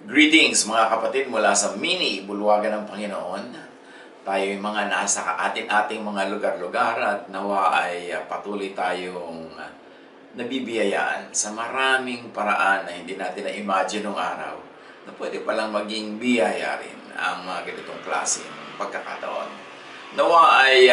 Greetings mga kapatid mula sa mini bulwagan ng Panginoon. Tayo yung mga nasa ating mga lugar-lugar at nawa ay patuloy tayong nabibiyayaan sa maraming paraan na hindi natin na-imagine nung araw na pwede palang maging biyaya rin ang mga ganitong klase ng pagkakataon. Nawa ay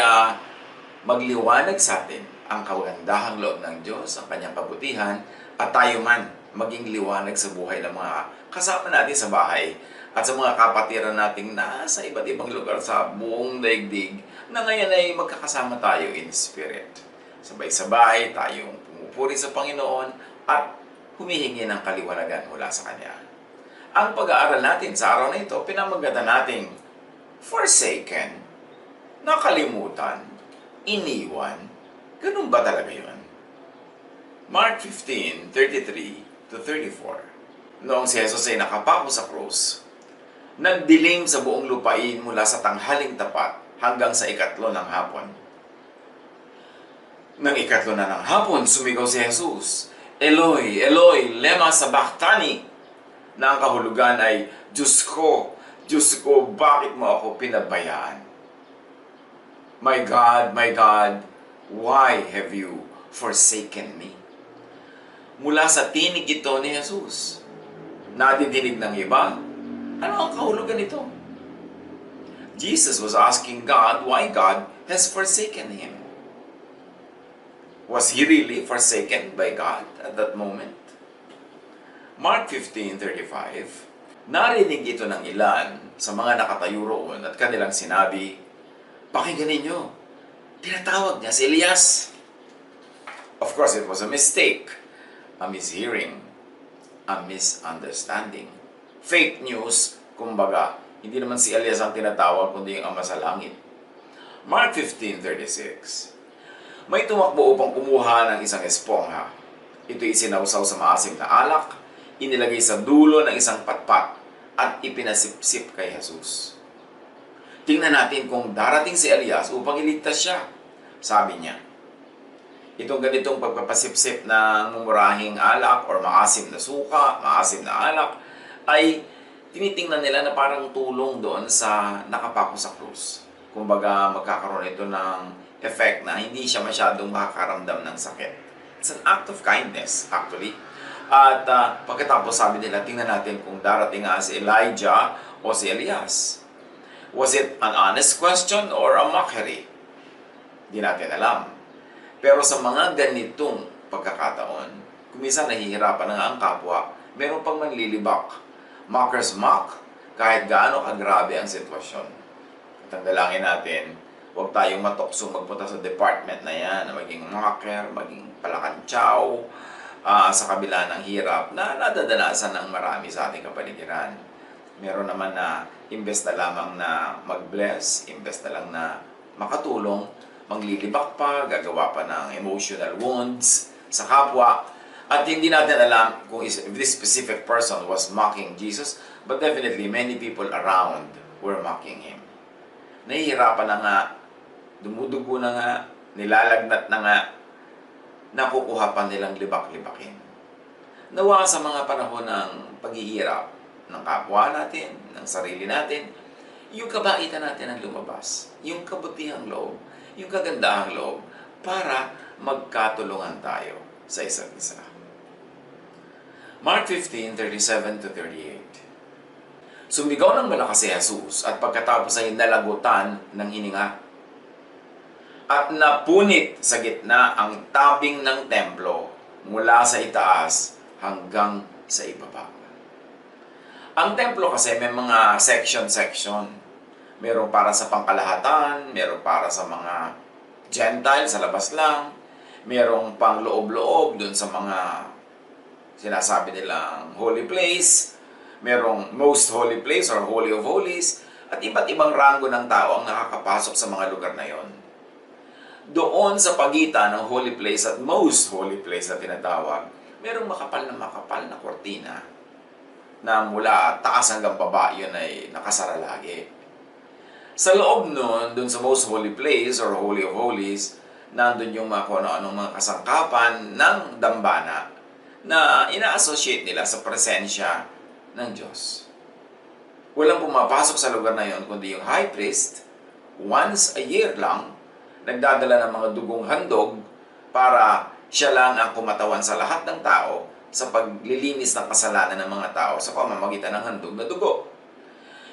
magliwanag sa atin ang kagandahang loob ng Diyos, ang kanyang kabutihan, at tayo man maging liwanag sa buhay ng mga kasama natin sa bahay at sa mga kapatiran nating nasa iba't ibang lugar sa buong daigdig na ngayon ay magkakasama tayo in spirit. Sabay-sabay tayong pumupuri sa Panginoon at humihingi ng kaliwanagan mula sa Kanya. Ang pag-aaral natin sa araw na ito, pinamagatan nating forsaken, nakalimutan, iniwan. Ganun ba talaga yun? Mark 15:33-34. Noong si Jesus ay nakapako sa krus, nagdilim sa buong lupain mula sa tanghaling tapat hanggang sa ikatlo ng hapon. Nang ikatlo na ng hapon, sumigaw si Jesus, Eloi, Eloi, lema sabachthani, na ang kahulugan ay, Diyos ko, bakit mo ako pinabayaan? My God, why have you forsaken me? Mula sa tinig ito ni Jesus, nadidinig ng iba, ano ang kahulugan nito? Jesus was asking God why God has forsaken him. Was he really forsaken by God at that moment? Mark 15:35, narinig ito ng ilan sa mga nakatayo roon at kanilang sinabi, pakinggan ninyo, tinatawag niya si Elias. Of course, it was a mistake, a mishearing, a misunderstanding. Fake news, kumbaga, hindi naman si Elias ang tinatawag, kundi yung Ama sa Langit. Mark 15:36, may tumakbo upang kumuha ng isang espongha. Ito'y isinawsaw sa maasim na alak, inilagay sa dulo ng isang patpat, at ipinasipsip kay Jesus. Tingnan natin kung darating si Elias upang iligtas siya. Sabi niya, itong ganitong pagpapasipsip ng mumurahing alak or maasim na suka, maasim na alak, ay tinitingnan nila na parang tulong doon sa nakapako sa krus. Kumbaga, magkakaroon ito ng effect na hindi siya masyadong makakaramdam ng sakit. It's an act of kindness, actually. At pagkatapos sabi nila, tingnan natin kung darating nga si Elijah o si Elias. Was it an honest question or a mockery? Di natin alam. Pero sa mga ganitong pagkakataon, kung minsan nahihirapan na nga ang kapwa, meron pang manlilibak. Mockers mock kahit gaano kagrabe ang sitwasyon. At ang dalangin natin, huwag tayong matoksong magpunta sa department na yan, na maging mocker, maging palakantsaw, sa kabila ng hirap na nadadanasan ng marami sa ating kapaligiran. Meron naman na imbes na lamang na mag-bless, imbes na lang na makatulong, maglilibak pa, gagawa pa ng emotional wounds sa kapwa. At hindi natin alam kung if this specific person was mocking Jesus, but definitely many people around were mocking him. Nahihirapan na nga, dumudugo na nga, nilalagnat na nga, nakukuha pa nilang libak-libakin. Nawa sa mga panahon ng paghihirap ng kapwa natin, ng sarili natin, yung kabaitan natin ang lumabas, yung kabutihang loob, yung kagandahang loob, para magkatulungan tayo sa isa't isa. Mark 15:37-38. Sumigaw ng malakas si Jesus at pagkatapos ay nalagutan ng hininga. At napunit sa gitna ang tabing ng templo mula sa itaas hanggang sa ibaba. Ang templo kasi may mga section-section. Meron para sa pangkalahatan, meron para sa mga Gentile sa labas lang, merong pang loob-loob dun sa mga sinasabi nilang holy place, merong most holy place or holy of holies, at iba't ibang rango ng tao ang nakakapasok sa mga lugar na yon. Doon sa pagitan ng holy place at most holy place na tinatawag, merong makapal na kortina na mula taas hanggang baba, yun ay nakasara lagi. Sa loob nun, dun sa most holy place or holy of holies, nandun yung mga kung ano-anong mga kasangkapan ng dambana na ina-associate nila sa presensya ng Diyos. Walang pumapasok sa lugar na yon kundi yung high priest, once a year lang, nagdadala ng mga dugong handog para siya lang ang kumatawan sa lahat ng tao sa paglilinis ng kasalanan ng mga tao sa pamamagitan ng handog na dugo.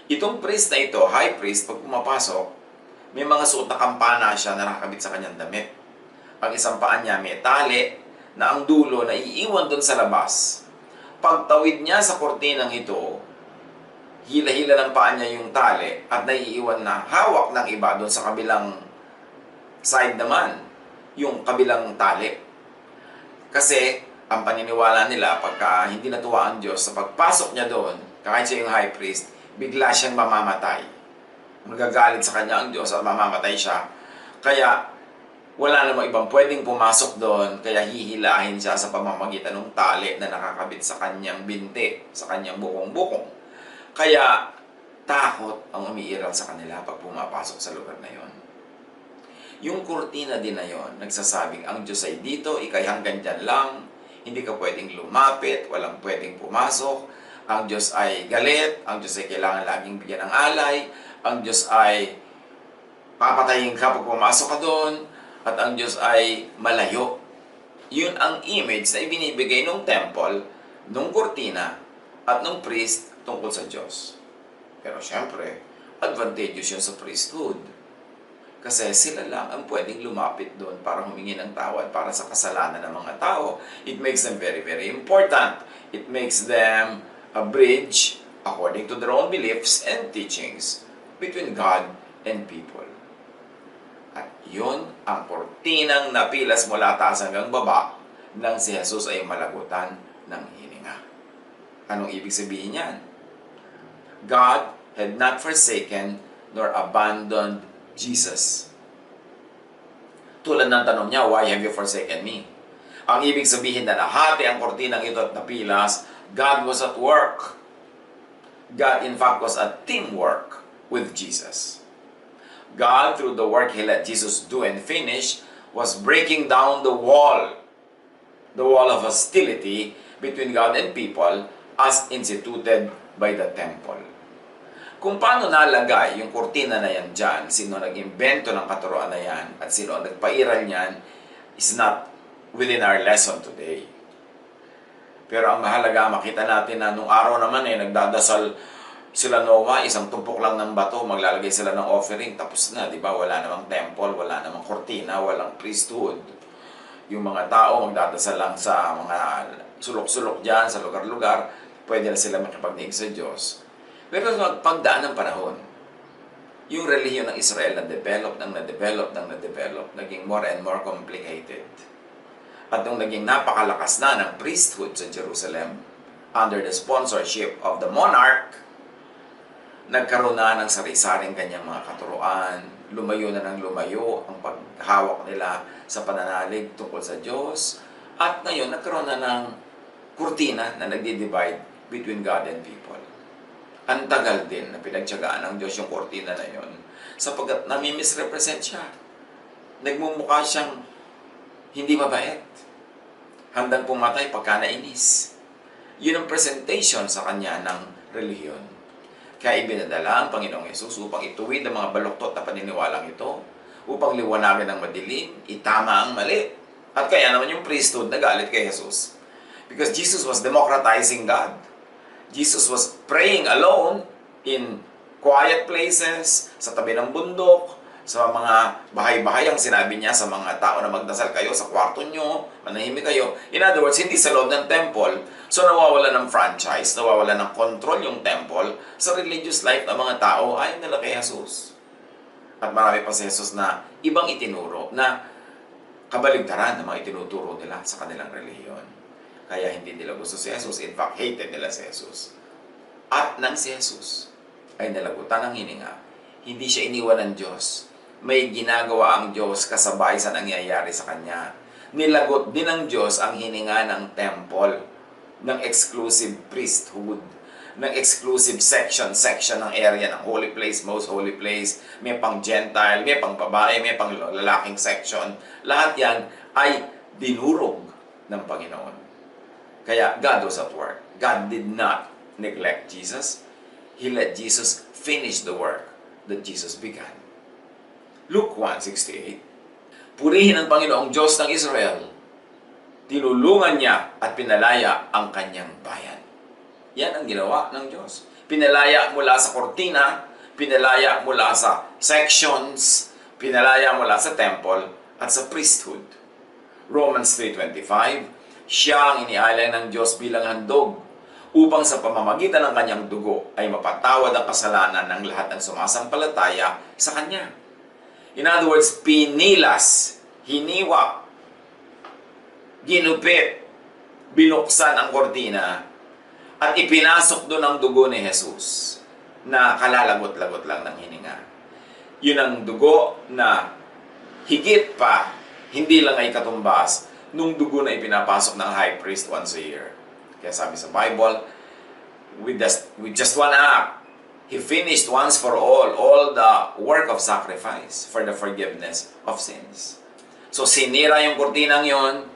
Itong priest na ito, high priest, pag pumapasok, may mga suot na kampana siya na nakakabit sa kanyang damit. Ang isang paa niya may tali na ang dulo na iiwan doon sa labas. Pagtawid niya sa kortinang ito, hila-hila ng paa niya yung tali at naiiwan na hawak ng iba doon sa kabilang side naman, yung kabilang tali. Kasi ang paniniwala nila pagka hindi natuwa ang Diyos sa pagpasok niya doon, kahit siya yung high priest, bigla siyang mamamatay. Magagalit sa kanya ang Diyos at mamamatay siya. Kaya wala namang ibang pwedeng pumasok doon, kaya hihilahin siya sa pamamagitan ng tali na nakakabit sa kanyang binti, sa kanyang bukong-bukong. Kaya takot ang umiiral sa kanila pag pumapasok sa lugar na yon. Yung kurtina din na yon, nagsasabing ang Diyos ay dito, ikay hanggang dyan lang, hindi ka pwedeng lumapit, walang pwedeng pumasok. Ang Diyos ay galit, ang Diyos ay kailangan laging bigyan ng alay, ang Diyos ay papatayin ka pag pumasok ka doon, at ang Diyos ay malayo. Yun ang image na ibinibigay ng temple, ng kurtina, at ng priest tungkol sa Diyos. Pero syempre, advantageous yun sa priesthood. Kasi sila lang ang pwedeng lumapit doon para humingi ng tawad para sa kasalanan ng mga tao. It makes them very, very important. It makes them a bridge, according to their own beliefs and teachings, between God and people. At yun ang kortinang napilas mula taas hanggang baba nang si Jesus ay malagutan ng hininga. Anong ibig sabihin yan? God had not forsaken nor abandoned Jesus. Tulad ng tanong niya, why have you forsaken me? Ang ibig sabihin na nahati ang kortinang ito at napilas, God was at work. God, in fact, was at teamwork with Jesus. God, through the work He let Jesus do and finish, was breaking down the wall of hostility between God and people as instituted by the temple. Kung paano nalagay yung kurtina na yan dyan, sino nag-imbento ng katuroan na yan, at sino ang nagpairal niyan, is not within our lesson today. Pero ang mahalaga, makita natin na nung araw naman nagdadasal sila Noah, isang tumpok lang ng bato, maglalagay sila ng offering, tapos na, di ba? Wala namang temple, wala namang kortina, walang priesthood. Yung mga tao, magdadasal lang sa mga sulok-sulok dyan, sa lugar-lugar, pwede na sila makipagdinig sa Diyos. Pero pagdaan ng panahon, yung relihiyon ng Israel na-develop, naging more and more complicated. At nung naging napakalakas na ng priesthood sa Jerusalem, under the sponsorship of the monarch, nagkaroon na ng sari-saring kanyang mga katuroan, lumayo na ng lumayo ang paghawak nila sa pananalig tungkol sa Diyos, at ngayon nagkaroon na ng kurtina na nagdi-divide between God and people. Ang tagal din na pinagtiyagaan ng Diyos yung kurtina na yon, sapagkat nami-misrepresent siya. Nagmumukha siyang hindi mabait. Handang pumatay pagka nainis. Yun ang presentation sa kanya ng relihiyon. Kaya ibinadala ang Panginoong Yesus upang ituwid ang mga baluktot na paniniwalang ito, upang liwanagan ang madilim, itama ang mali. At kaya naman yung priesthood nagalit kay Jesus. Because Jesus was democratizing God. Jesus was praying alone in quiet places, sa tabi ng bundok, sa mga bahay-bahay. Ang sinabi niya sa mga tao na magdasal kayo sa kwarto nyo, manahimik kayo. In other words, hindi sa loob ng temple. So nawawala ng franchise, nawawala ng control yung temple sa religious life ng mga tao ayon nila kay Jesus. At marami pa si Jesus na ibang itinuro na kabaligtaran ng mga itinuturo nila sa kanilang relihiyon. Kaya hindi nila gusto si Jesus. In fact, hated nila si Jesus. At nang si Jesus ay nalagutan ng hininga, hindi siya iniwan ng Diyos. May ginagawa ang Diyos kasabay sa nangyayari sa Kanya. Nilagot din ng Diyos ang hininga ng temple, ng exclusive priesthood, ng exclusive section ng area ng holy place, most holy place. May pang Gentile, may pang babae, may pang lalaking section. Lahat yan ay dinurog ng Panginoon. Kaya God was at work. God did not neglect Jesus. He let Jesus finish the work that Jesus began. Luke 1:68. Purihin ang Panginoong Diyos ng Israel. Tinulungan niya at pinalaya ang kanyang bayan. Yan ang ginawa ng Diyos. Pinalaya mula sa kortina, pinalaya mula sa sections, pinalaya mula sa temple at sa priesthood. Romans 3:25, siya ang inialay ng Diyos bilang handog upang sa pamamagitan ng kanyang dugo ay mapatawad ang kasalanan ng lahat ng sumasampalataya sa kanya. In other words, pinilas, hiniwa, ginupit, binuksan ang kortina at ipinasok doon ang dugo ni Jesus na kalalagot-lagot lang ng hininga. Yun ang dugo na higit pa, hindi lang ay katumbas nung dugo na ipinapasok ng high priest once a year. Kaya sabi sa Bible, with just one act, He finished once for all the work of sacrifice for the forgiveness of sins. So sinira yung kurtinang yon,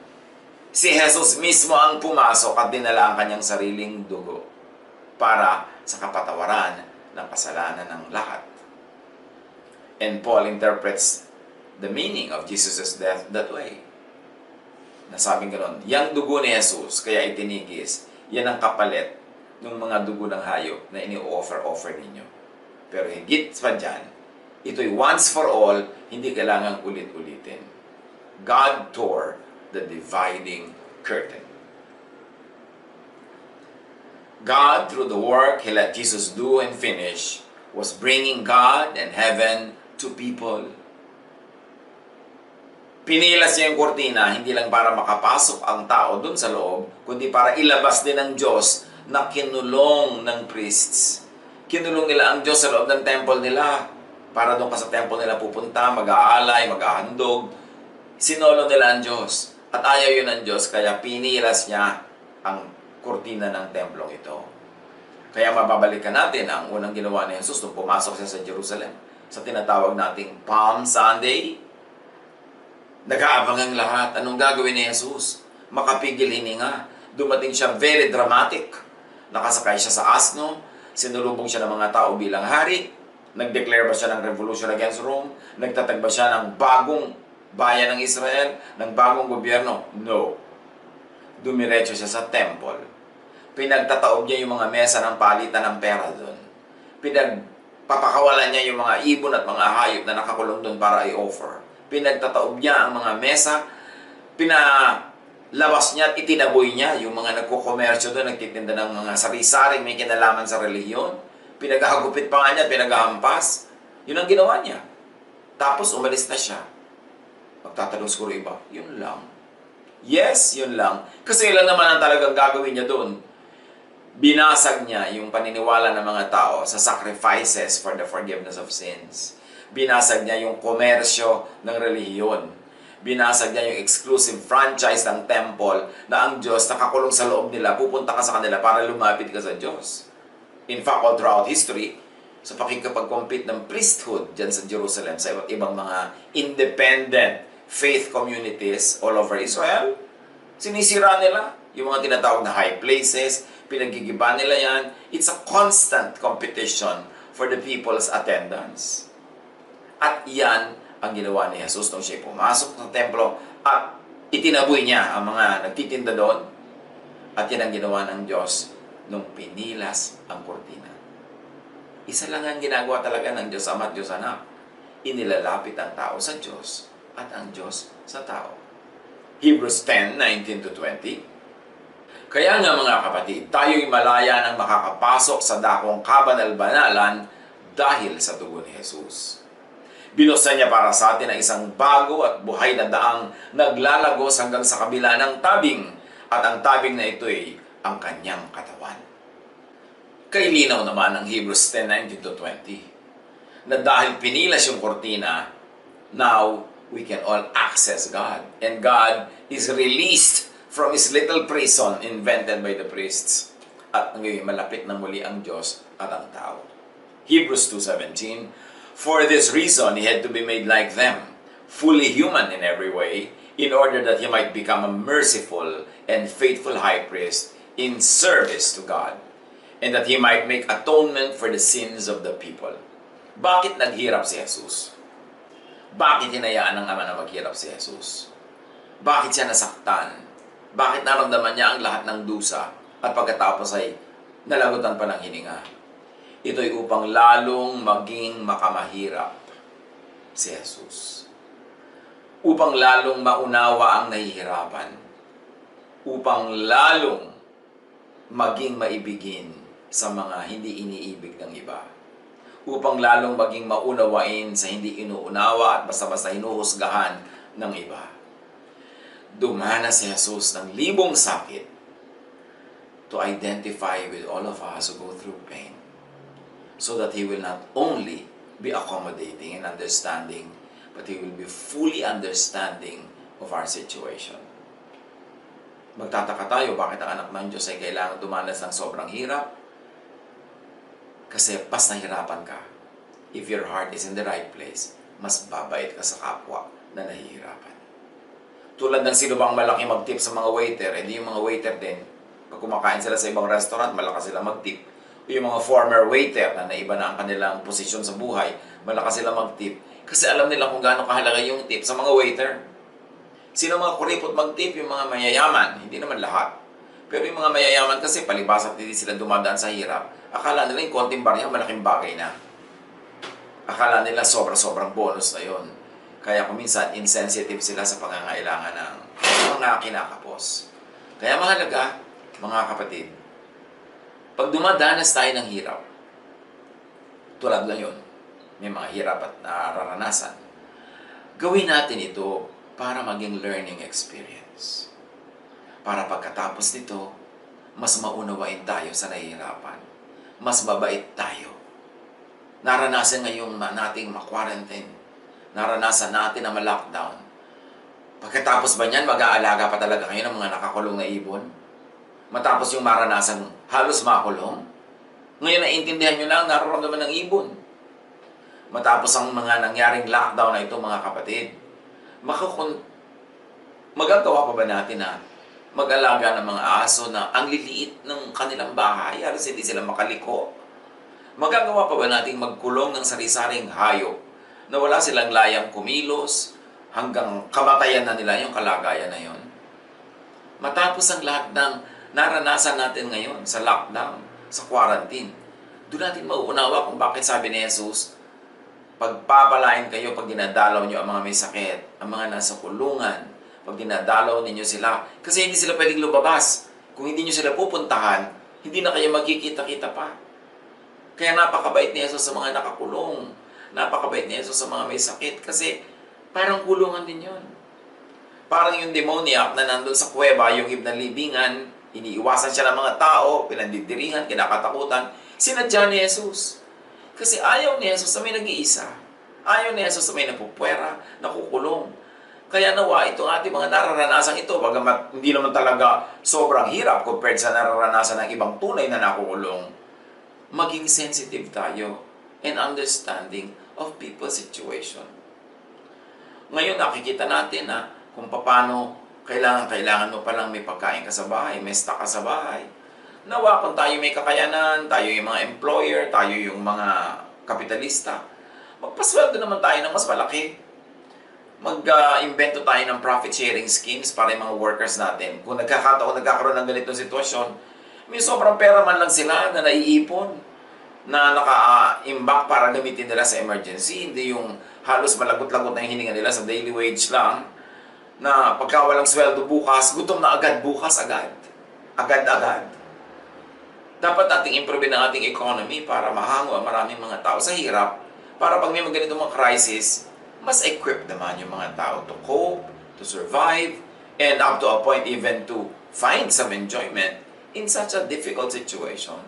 si Jesus mismo ang pumasok at dinala ang kanyang sariling dugo para sa kapatawaran ng kasalanan ng lahat. And Paul interprets the meaning of Jesus' death that way. Nasabing gano'n, yang dugo ni Jesus, kaya itinigis, yan ang kapalit ng mga dugo ng hayop na ini-offer ninyo. Pero higit pa dyan, ito'y once for all, hindi kailangang ulit-ulitin. God tore the dividing curtain. God, through the work He let Jesus do and finish, was bringing God and heaven to people. Pinilas niya yung kortina, hindi lang para makapasok ang tao dun sa loob, kundi para ilabas din ng Diyos na kinulong ng priests. Kinulong nila ang Diyos sa loob ng temple nila. Para doon ka sa temple nila pupunta, mag-aalay, mag-ahandog. Sinolo nila ang Diyos. At ayaw yun ng Diyos, kaya pinilas niya ang kortina ng templong ito. Kaya mababalikan natin ang unang ginawa ni Jesus nung pumasok siya sa Jerusalem. Sa tinatawag nating Palm Sunday, nag-aabang ang lahat. Anong gagawin ni Jesus? Makapigil hininga. Dumating siya very dramatic. Nakasakay siya sa asno. Sinulubong siya ng mga tao bilang hari. Nag-declare ba siya ng revolution against Rome? Nagtatag ba siya ng bagong bayan ng Israel? Ng bagong gobyerno? No. Dumiretso siya sa temple. Pinagtataob niya yung mga mesa ng palitan ng pera doon. Pinagpapakawalan niya yung mga ibon at mga hayop na nakakulong doon para i-offer. Pinagtataob niya ang mga mesa, pinalabas niya at itinaboy niya yung mga nagkukomersyo doon, nagtitinda ng mga sari-saring may kinalaman sa relihiyon. Pinaghagupit pa nga niya, pinaghahampas. Yun ang ginawa niya. Tapos umalis na siya. Magtatanong siguro iba, yun lang. Yes, yun lang. Kasi ilan naman ang talagang gagawin niya doon. Binasag niya yung paniniwala ng mga tao sa sacrifices for the forgiveness of sins. Binasag niya yung komersyo ng relihiyon. Binasag niya yung exclusive franchise ng temple na ang Diyos nakakulong sa loob nila, pupunta ka sa kanila para lumapit ka sa Diyos. In fact, all throughout history, sa pakikipag-compete ng priesthood dyan sa Jerusalem, sa iba't ibang mga independent faith communities all over Israel, sinisira nila yung mga tinatawag na high places, pinagigiba nila yan. It's a constant competition for the people's attendance. At yan ang ginawa ni Jesus nung siya pumasok sa templo at itinaboy niya ang mga nagtitinda doon. At yan ang ginawa ng Diyos nung pinilas ang kortina. Isa lang ang ginagawa talaga ng Diyos Ama at Diyos Anak. Inilalapit ang tao sa Diyos at ang Diyos sa tao. Hebrews 10:19-20. Kaya nga mga kapatid, tayo'y malaya nang makakapasok sa dakong kabanal-banalan dahil sa dugo ni Jesus. Binuksan niya para sa atin ang isang bago at buhay na daang naglalagos hanggang sa kabila ng tabing, at ang tabing na ito'y ang kanyang katawan. Kay linaw naman ang Hebrews 10:19-20 na dahil pinilas yung kortina, now we can all access God. And God is released from His little prison invented by the priests. At ngayon malapit na muli ang Diyos at ang tao. Hebrews 2:17, for this reason, He had to be made like them, fully human in every way, in order that He might become a merciful and faithful high priest in service to God, and that He might make atonement for the sins of the people. Bakit naghirap si Jesus? Bakit hinayaan ng Ama na maghirap si Jesus? Bakit siya nasaktan? Bakit naramdaman niya ang lahat ng dusa at pagkatapos ay nalagutan pa ng hininga? Ito'y upang lalong maging makamahirap si Jesus. Upang lalong maunawa ang nahihirapan. Upang lalong maging maibigin sa mga hindi iniibig ng iba. Upang lalong maging maunawain sa hindi inuunawa at basta-basta hinuhusgahan ng iba. Dumana si Jesus ng libong sakit to identify with all of us who go through pain, so that He will not only be accommodating and understanding, but He will be fully understanding of our situation. Magtataka tayo bakit ang anak ng Diyos ay kailangan dumanas ng sobrang hirap. Kasi pas nahirapan ka, if your heart is in the right place, mas babait ka sa kapwa na nahihirapan. Tulad ng sino bang malaki mag-tip sa mga waiter, hindi yung mga waiter din. Pag kumakain sila sa ibang restaurant, malakas sila mag-tip. O yung mga former waiter na naiba na ang kanilang posisyon sa buhay, malakas sila mag-tip. Kasi alam nila kung gaano kahalaga yung tip sa mga waiter. Sino mga kuripot mag-tip? Yung mga mayayaman. Hindi naman lahat. Pero yung mga mayayaman kasi palibas at hindi sila dumadaan sa hirap. Akala nila yung konting barya, malaking bagay na. Akala nila sobrang bonus na yon. Kaya kung minsan insensitive sila sa pangangailangan ng mga kinakapos. Kaya mahalaga, mga kapatid, pag dumadanas tayo ng hirap, tulad lang yun, may mga hirap at nararanasan, gawin natin ito para maging learning experience. Para pagkatapos nito, mas maunawain tayo sa nahihirapan. Mas mabait tayo. Naranasan ngayong nating ma-quarantine. Naranasan natin na ma-lockdown. Pagkatapos ba niyan, mag-aalaga pa talaga kayo ng mga nakakulong na ibon? Matapos yung maranasan halos makulong? Ngayon naiintindihan nyo lang nararamdaman ng ibon. Matapos ang mga nangyaring lockdown na ito, mga kapatid, magagawa pa ba natin na mag-alaga ng mga aso na ang liliit ng kanilang bahay, halos hindi sila makaliko? Magagawa pa ba natin magkulong ng sari-saring hayop na wala silang layang kumilos hanggang kamatayan na nila yung kalagayan na yon? Matapos ang lahat ng naranasan natin ngayon sa lockdown, sa quarantine, doon natin mauunawa kung bakit sabi ni Jesus, pagpapalain kayo pag dinadalaw nyo ang mga may sakit, ang mga nasa kulungan, pag dinadalaw ninyo sila. Kasi hindi sila pwedeng lumabas. Kung hindi nyo sila pupuntahan, hindi na kayo magkikita-kita pa. Kaya napakabait ni Jesus sa mga nakakulong. Napakabait ni Jesus sa mga may sakit. Kasi parang kulungan din yun. Parang yung demoniac na nandun sa kuweba, yung libingan, iniiwasan siya ng mga tao, pinandidirihan, kinakatakutan. Sinadya ni Jesus. Kasi ayaw ni Jesus na may nag-iisa. Ayaw ni Jesus na may napupwera, nakukulong. Kaya nawa itong ating mga nararanasan ito, bagamat hindi naman talaga sobrang hirap compared sa nararanasan ng ibang tunay na nakukulong, maging sensitive tayo and understanding of people's situation. Ngayon nakikita natin na kung paano kailangan mo palang may pagkain ka sa bahay, may stock ka sa bahay. Nawa kung tayo may kakayanan, tayo yung mga employer, tayo yung mga kapitalista, magpasweldo naman tayo ng mas malaki. Mag-invento tayo ng profit sharing schemes para yung mga workers natin. Kung nagkakaroon ng ganitong sitwasyon, may sobrang pera man lang sila na naiipon, na naka-imbak para gamitin nila sa emergency. Hindi yung halos malagot-lagot na yung hininga nila sa daily wage lang, na pagka walang sweldo bukas, gutom na agad bukas agad. Agad-agad. Dapat nating improve ang ating economy para mahango ang maraming mga tao sa hirap, para pag may mga ganitong mga crisis, mas equipped naman yung mga tao to cope, to survive, and up to a point even to find some enjoyment in such a difficult situation.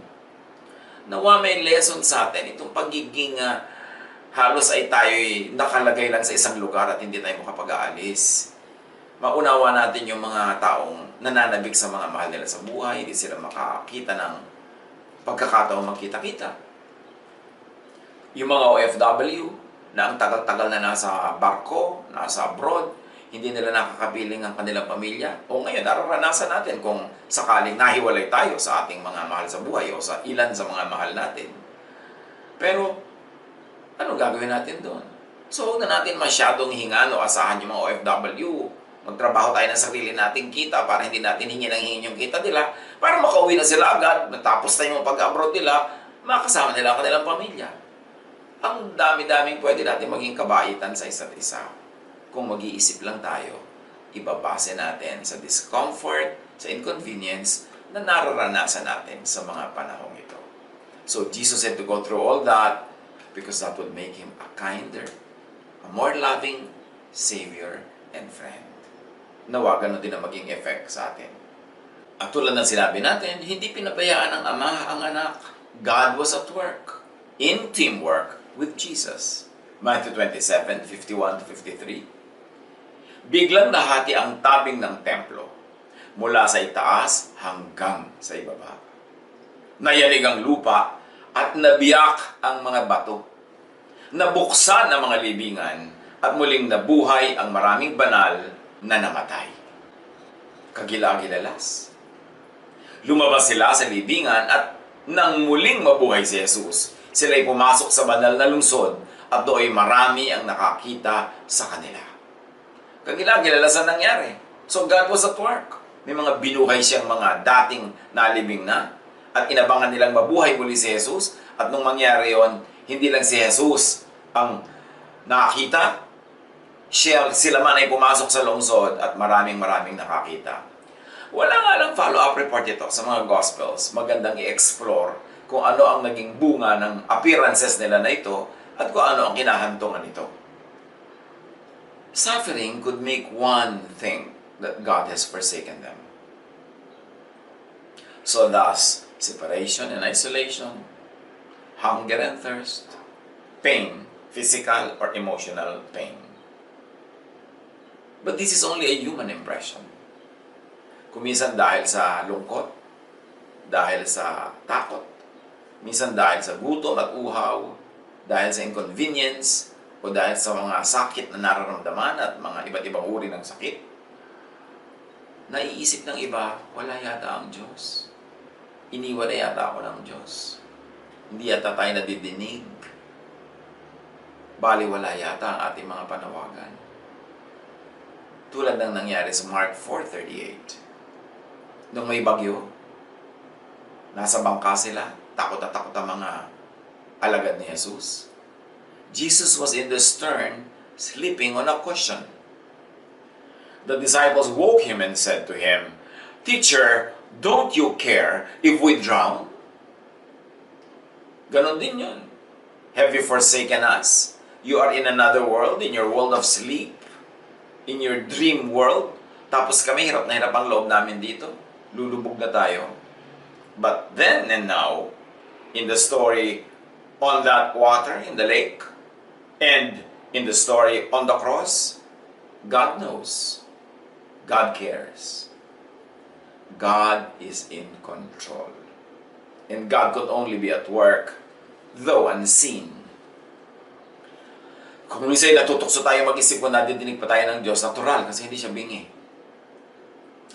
Nawa may lesson sa atin itong pagiging halos ay tayo'y nakalagay lang sa isang lugar at hindi tayo makapag-aalis. Maunawa natin yung mga taong nananabik sa mga mahal nila sa buhay, hindi sila makakita ng pagkakataong magkita-kita. Yung mga OFW na ang tagal-tagal na nasa barko, nasa abroad, hindi nila nakakapiling ang kanilang pamilya. O ngayon, nararanasan natin kung sakaling nahiwalay tayo sa ating mga mahal sa buhay o sa ilan sa mga mahal natin. Pero, ano gagawin natin doon? So, huwag na natin masyadong hingan o asahan yung mga OFW. Magtrabaho tayo ng sarili nating kita para hindi natin hingin yung kita nila. Para makauwi na sila agad, natapos na yung pag-abroad nila, makasama nila ang kanilang pamilya. Ang dami-daming pwede natin maging kabaitan sa isa't isa. Kung mag-iisip lang tayo, ibabase natin sa discomfort, sa inconvenience na nararanasan natin sa mga panahong ito. So, Jesus had to go through all that because that would make Him a kinder, a more loving Savior and friend. Nawa, ganun din ang maging effect sa atin. At tulad ng sinabi natin, hindi pinabayaan ng Ama ang anak. God was at work, in teamwork with Jesus. Matthew 27:51-53. Biglang nahati ang tabing ng templo, mula sa itaas hanggang sa ibaba. Nayanig ang lupa at nabiyak ang mga bato. Nabuksan ang mga libingan at muling nabuhay ang maraming banal na namatay. Kagila-gilalas. Lumabas sila sa libingan at nang muling mabuhay si Jesus, sila'y pumasok sa banal na lungsod at do'y marami ang nakakita sa kanila. Kagila-gilalas ang nangyari. So God was at work. May mga binuhay siyang mga dating nalibing na at inabangan nilang mabuhay muli si Jesus. At nung mangyari yon, hindi lang si Jesus ang nakakita, sila man ay pumasok sa lungsod at maraming nakakita. Wala nga lang follow-up report ito sa mga Gospels. Magandang i-explore kung ano ang naging bunga ng appearances nila na ito at kung ano ang kinahantungan nito. Suffering could make one think that God has forsaken them. So thus, separation and isolation, hunger and thirst, pain, physical or emotional pain. But this is only a human impression. Kuminsan dahil sa lungkot, dahil sa takot, minsan dahil sa gutom at uhaw, dahil sa inconvenience, o dahil sa mga sakit na nararamdaman at mga iba't ibang uri ng sakit, naiisip ng iba, wala yata ang Diyos. Iniwala yata ako ng Diyos. Hindi yata tayo nadidinig. Baliwala yata ang ating mga panawagan. Tulad ng nangyari sa Mark 4:38. Nung may bagyo, nasa bangka sila, takot at takot ang mga alagad ni Jesus. Jesus was in the stern, sleeping on a cushion. The disciples woke him and said to him, "Teacher, don't you care if we drown?" Ganon din yun. Have you forsaken us? You are in another world, in your world of sleep, in your dream world. Tapos kami, hirap na hirap ang loob namin dito. Lulubog na tayo. But then and now, in the story on that water, in the lake, and in the story on the cross, God knows. God cares. God is in control. And God could only be at work, though unseen. Kung minsan natutokso tayo mag-isip kung nadidinig pa tayo ng Diyos, natural kasi hindi siya bingi.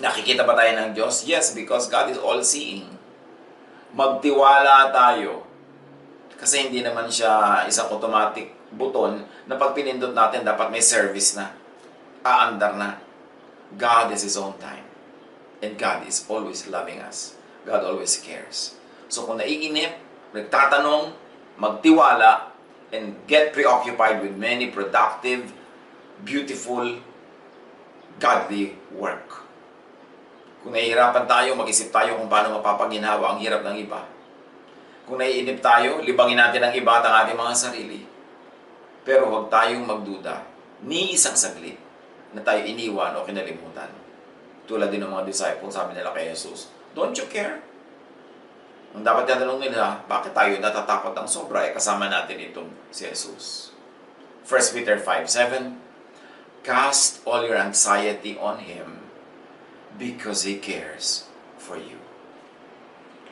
Nakikita ba tayo ng Diyos? Yes, because God is all-seeing. Magtiwala tayo. Kasi hindi naman siya isang automatic buton na pag pinindot natin, dapat may service na. Aandar na. God is His own time. And God is always loving us. God always cares. So kung naiinip, nagtatanong, magtiwala, and get preoccupied with many productive, beautiful, godly work. Kung nahihirapan tayo, mag-isip tayo kung paano mapapaginhawa ang hirap ng iba. Kung naiinip tayo, libangin natin ang iba at ang ating mga sarili. Pero huwag tayong magduda, ni isang saglit, na tayo iniwan o kinalimutan. Tulad din ng mga disciples, sabi nila kay Jesus, "Don't you care?" Ang dapat tatanong nila, bakit tayo natatakot ng sobra, kasama natin itong si Jesus. 1 Peter 5:7, "Cast all your anxiety on Him, because He cares for you."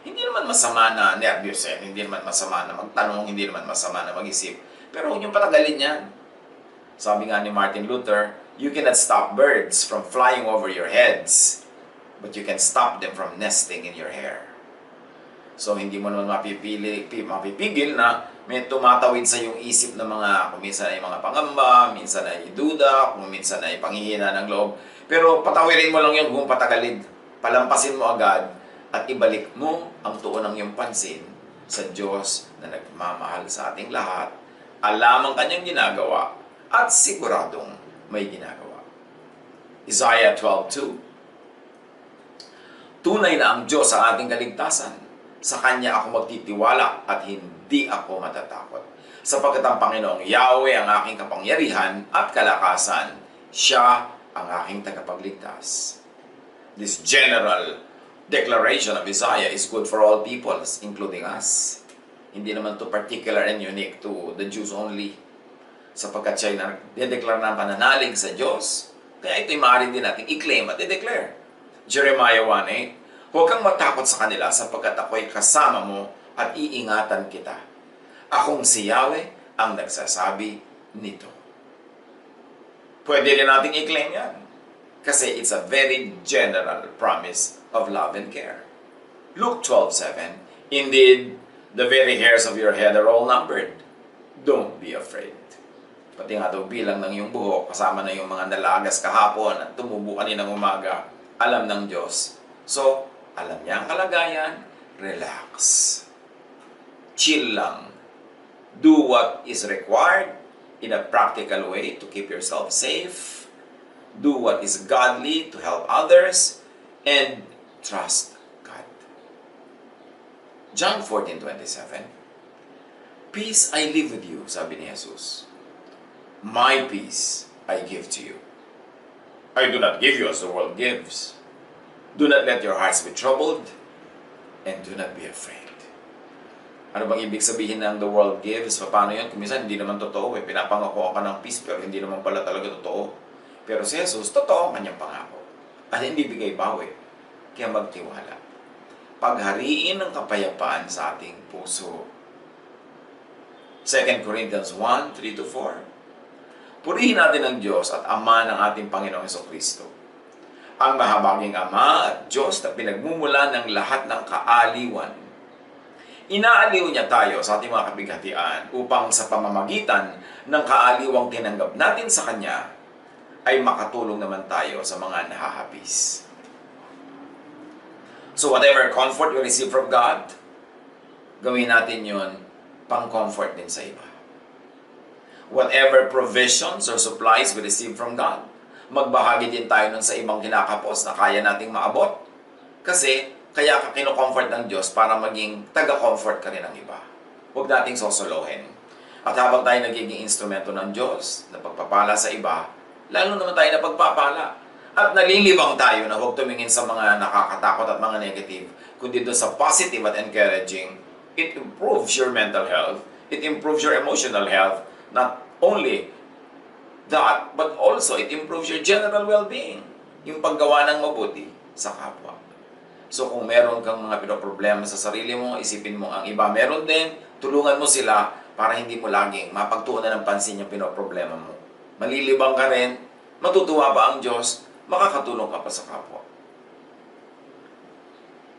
Hindi naman masama na nervous hindi naman masama na magtanong, hindi naman masama na mag-isip. Pero huwag niyong patagalin yan. Sabi nga ni Martin Luther, You cannot stop birds from flying over your heads, but you can stop them from nesting in your hair. So, hindi mo naman mapipigil na may tumatawid sa iyong isip ng mga, kung minsan ay mga pangamba, minsan ay duda, kung minsan ay panghihina ng loob. Pero patawirin mo lang yun kung patagalid. Palampasin mo agad at ibalik mo ang tuon ng iyong pansin sa Diyos na nagmamahal sa ating lahat, alam ang kanyang ginagawa, at siguradong may ginagawa. Isaiah 12:2. Tunay na ang Diyos ang ating kaligtasan. Sa Kanya ako magtitiwala at hindi ako matatakot. Sapagkat ang Panginoong Yahweh ang aking kapangyarihan at kalakasan. Siya ang aking tagapagligtas. This general declaration of Isaiah is good for all peoples, including us. Hindi naman to particular and unique to the Jews only. Sapagkat siya ay nagdedeklara ng pananalig sa Diyos, kaya ito'y maaari din natin i-claim at i-declare. Jeremiah 1:8, huwag kang matakot sa kanila sapagkat ako'y kasama mo at iingatan kita. Akong si Yahweh ang nagsasabi nito. Pwede rin natin i-claim yan. Kasi it's a very general promise of love and care. Luke 12:7, indeed, the very hairs of your head are all numbered. Don't be afraid. Pati nga daw bilang ng iyong buhok, kasama na yung mga nalagas kahapon at tumubo kaninang umaga, alam ng Diyos. So, alam niya ang kalagayan, relax. Chill lang. Do what is required in a practical way to keep yourself safe. Do what is godly to help others. And trust God. John 14:27, peace I leave with you, sabi ni Jesus. My peace I give to you. I do not give you as the world gives. Do not let your hearts be troubled, and do not be afraid. Ano bang ibig sabihin ng the world gives? Paano yun? Kung minsan hindi naman totoo. Pinapangako ka ng peace, pero hindi naman pala talaga totoo. Pero si Jesus, totoo ang kanyang pangako. At hindi bigay bawi. Kaya magtiwala. Paghariin ng kapayapaan sa ating puso. 2 Corinthians 1:3-4. Purihin natin ang Diyos at Ama ng ating Panginoong Jesucristo. Ang mahabaging Ama at Diyos na pinagmumula ng lahat ng kaaliwan. Inaaliw niya tayo sa ating mga kabighatian upang sa pamamagitan ng kaaliwang tinanggap natin sa Kanya ay makatulong naman tayo sa mga nahahapis. So whatever comfort we receive from God, gawin natin yun pang-comfort din sa iba. Whatever provisions or supplies we receive from God, magbahagi din tayo nun sa ibang kinakapos na kaya nating maabot. Kasi, kaya ka kinocomfort ng Diyos para maging taga-comfort ka rin ng iba. Huwag nating sosolohin. At habang tayo nagiging instrumento ng Diyos na pagpapala sa iba, lalo naman tayo na pagpapala. At nalilibang tayo na huwag tumingin sa mga nakakatakot at mga negative, kundi doon sa positive at encouraging. It improves your mental health. It improves your emotional health. Not only that, but also it improves your general well-being. Yung paggawa ng mabuti sa kapwa. So kung meron kang mga pinoproblema sa sarili mo, isipin mo ang iba meron din, tulungan mo sila para hindi mo laging mapagtuunan ng pansin yung pinoproblema mo. Malilibang ka rin, matutuwa ba ang Diyos, makakatulong ka pa sa kapwa.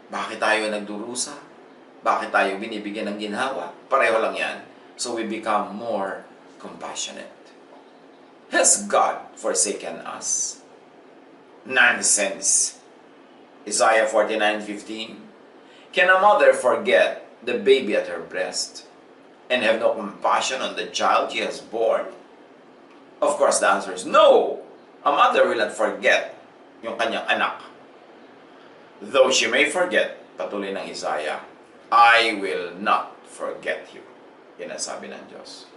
Bakit tayo nagdurusa? Bakit tayo binibigyan ng ginhawa? Pareho lang yan. So we become more compassionate. Has God forsaken us? Nonsense. Isaiah 49:15. Can a mother forget the baby at her breast and have no compassion on the child she has born? Of course, the answer is no. A mother will not forget yung kanyang anak. Though she may forget, patuloy ng Isaiah, I will not forget you. Yan ang sabi ng Diyos.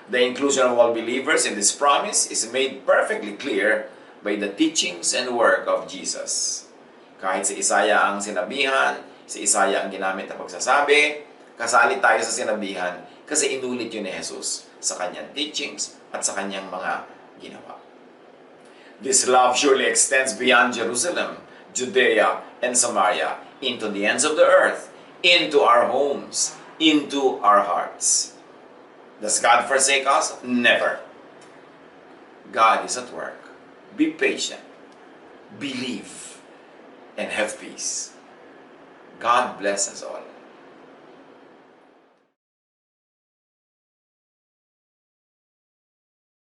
The inclusion of all believers in this promise is made perfectly clear by the teachings and work of Jesus. Kahit si Isaiah ang sinabihan, si Isaiah ang ginamit na pagsasabi, kasali tayo sa sinabihan kasi inulit yun ni Jesus sa kanyang teachings at sa kanyang mga ginawa. This love surely extends beyond Jerusalem, Judea, and Samaria into the ends of the earth, into our homes, into our hearts. Does God forsake us? Never. God is at work. be patient, believe, and have peace. God bless us all.